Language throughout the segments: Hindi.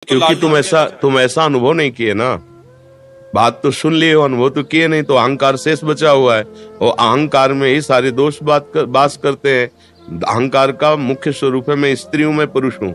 क्योंकि तुम ऐसा अनुभव नहीं किए ना। बात तो सुन लिए हो, अनुभव तो किए नहीं, तो अहंकार शेष बचा हुआ है। और अहंकार में ही सारे दोष बास करते हैं। अहंकार का मुख्य स्वरूप है मैं स्त्री हूं, मैं पुरुष हूं।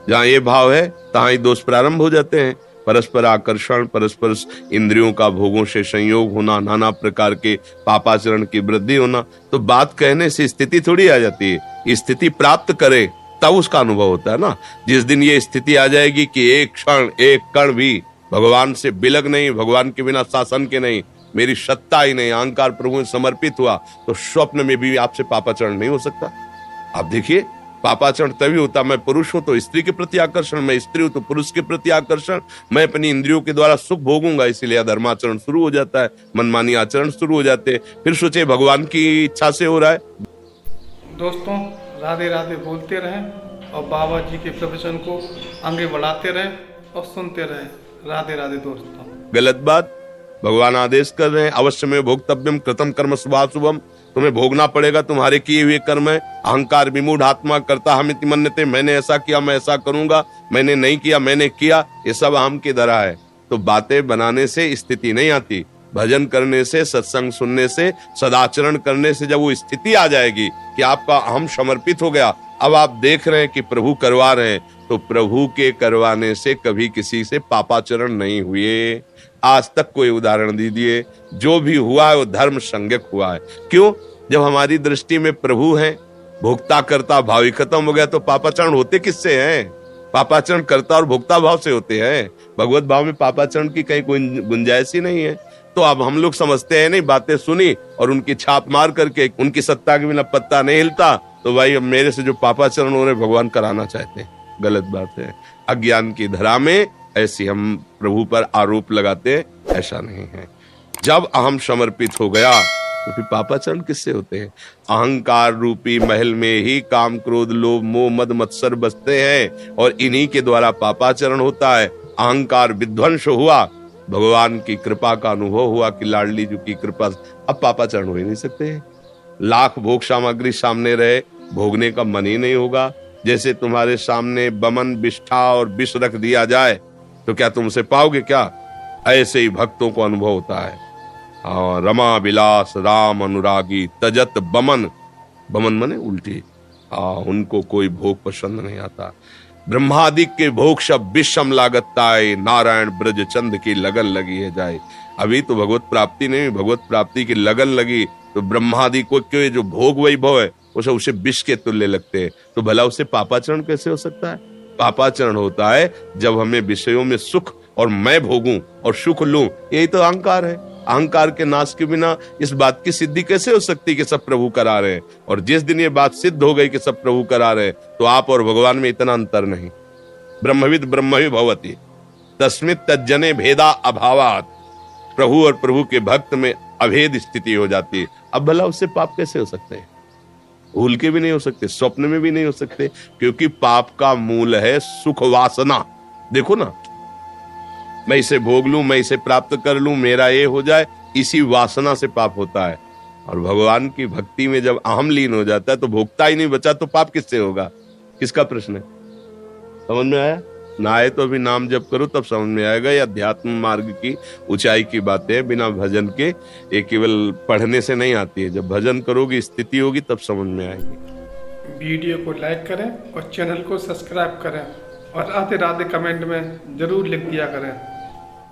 जहां ये भाव है तहां ही दोष प्रारंभ हो जाते हैं। परस्पर आकर्षण, परस्पर इंद्रियों का भोगों से संयोग होना, नाना प्रकार के पापाचरण की वृद्धि होना। तो बात कहने से स्थिति थोड़ी आ जाती है, स्थिति प्राप्त करे तब उसका अनुभव होता है ना। जिस दिन ये स्थिति आ जाएगी कि एक क्षण एक कण भी भगवान से बिलग नहीं, भगवान के बिना शासन के नहीं, मेरी सत्ता ही नहीं, अहंकार प्रभु में समर्पित हुआ, तो स्वप्न में भी आपसे पापाचरण नहीं हो सकता। आप देखिए, पापाचरण तभी होता, मैं पुरुष हूं तो स्त्री के प्रति आकर्षण, मैं स्त्री हूं तो पुरुष के प्रति आकर्षण, मैं अपनी इंद्रियों के द्वारा सुख भोगूंगा, इसीलिए धर्माचरण शुरू हो जाता है, मनमानी आचरण शुरू हो जाते हैं। फिर सोचे भगवान की इच्छा से हो रहा है। दोस्तों, राधे राधे बोलते रहें और बाबा जी के प्रवचन को आगे बढ़ाते रहें और सुनते रहें। राधे राधे दोस्तों। गलत बात, भगवान आदेश कर रहे हैं, अवश्य में भोक्तव्यम कृतम कर्म शुभाशुभम, तुम्हें भोगना पड़ेगा तुम्हारे किए हुए कर्म है। अहंकार विमूढ़ आत्मा करता हमिति मन्यते, मैंने ऐसा किया मैं ऐसा करूंगा, मैंने नहीं किया मैंने किया, ये सब अहम की धरा है। तो बातें बनाने से स्थिति नहीं आती, भजन करने से, सत्संग सुनने से, सदाचरण करने से जब वो स्थिति आ जाएगी कि आपका अहम समर्पित हो गया, अब आप देख रहे हैं कि प्रभु करवा रहे हैं, तो प्रभु के करवाने से कभी किसी से पापाचरण नहीं हुए। आज तक कोई उदाहरण दीजिए, जो भी हुआ है वो धर्म संज्ञक हुआ है। क्यों? जब हमारी दृष्टि में प्रभु है, भोक्ता करता भाव ही खत्म हो गया, तो पापाचरण होते किससे हैं? पापाचरण करता और भोक्ता भाव से होते हैं। भगवत भाव में पापाचरण की कहीं गुंजाइश ही नहीं है। तो अब हम लोग समझते हैं नहीं, बातें सुनी और उनकी छाप मार करके उनकी सत्ता के बिना पत्ता नहीं हिलता, तो भाई अब मेरे से जो पापाचरण हो रहे भगवान कराना चाहते हैं। गलत बात है। अज्ञान की धरा में ऐसी हम प्रभु पर आरोप लगाते, ऐसा नहीं है। जब अहम समर्पित हो गया तो फिर पापाचरण किससे होते हैं? अहंकार रूपी महल में ही काम क्रोध लोभ मोह मद मत्सर बसते हैं और इन्हीं के द्वारा पापाचरण होता है। अहंकार विध्वंस हुआ, भगवान की कृपा का अनुभव हुआ कि लाडली जी की कृपा, अब पापाचरण हो ही नहीं सकते। लाख भोग सामग्री सामने रहे, भोगने का मन ही नहीं होगा। जैसे तुम्हारे सामने बमन विष्ठा और विष रख दिया जाए तो क्या तुम उसे पाओगे क्या? ऐसे ही भक्तों को अनुभव होता है। रमा विलास राम अनुरागी तजत बमन, बमन मने उल्टी। उनको कोई भोग पसंद नहीं आता। ब्रह्मादिक के भोग सब विषम लागताए, नारायण ब्रज चंद की लगन लगी है जाए। अभी तो भगवत प्राप्ति नहीं, भगवत प्राप्ति की लगन लगी तो ब्रह्मादि को के जो भोग वैभव है उसे विष के तुल्य लगते हैं। तो भला उसे पापाचरण कैसे हो सकता है? पापाचरण होता है जब हमें विषयों में सुख और मैं भोगूं और सुख लूं, यही तो अहंकार है। अहंकार के नाश के बिना इस बात की सिद्धि कैसे हो सकती कि सब प्रभु करा रहे हैं? और जिस दिन ये बात सिद्ध हो गई कि सब प्रभु करा रहे हैं, तो आप और भगवान में इतना अंतर नहीं। ब्रह्मविद ब्रह्मवि भवति तस्मित् तज्जने भेदा अभावात्, प्रभु और प्रभु के भक्त में अभेद स्थिति हो जाती है। अब भला उससे पाप कैसे हो सकते हैं? भूल के भी नहीं हो सकते, स्वप्न में भी नहीं हो सकते, क्योंकि पाप का मूल है सुख वासना। देखो ना, मैं इसे भोग लूं, मैं इसे प्राप्त कर लूं, मेरा ये हो जाए, इसी वासना से पाप होता है। और भगवान की भक्ति में जब अहम लीन हो जाता है तो भोगता ही नहीं बचा, तो पाप किससे होगा? किसका प्रश्न है? समझ में आया? ना आए तो अभी नाम जप करो तब समझ में आएगा। ये अध्यात्म मार्ग की ऊंचाई की बातें बिना भजन के, ये केवल पढ़ने से नहीं आती है। जब भजन करोगी, स्थिति होगी, तब समझ में आएगी। वीडियो को लाइक करें और चैनल को सब्सक्राइब करें और राधे राधे कमेंट में जरूर लिख दिया करें।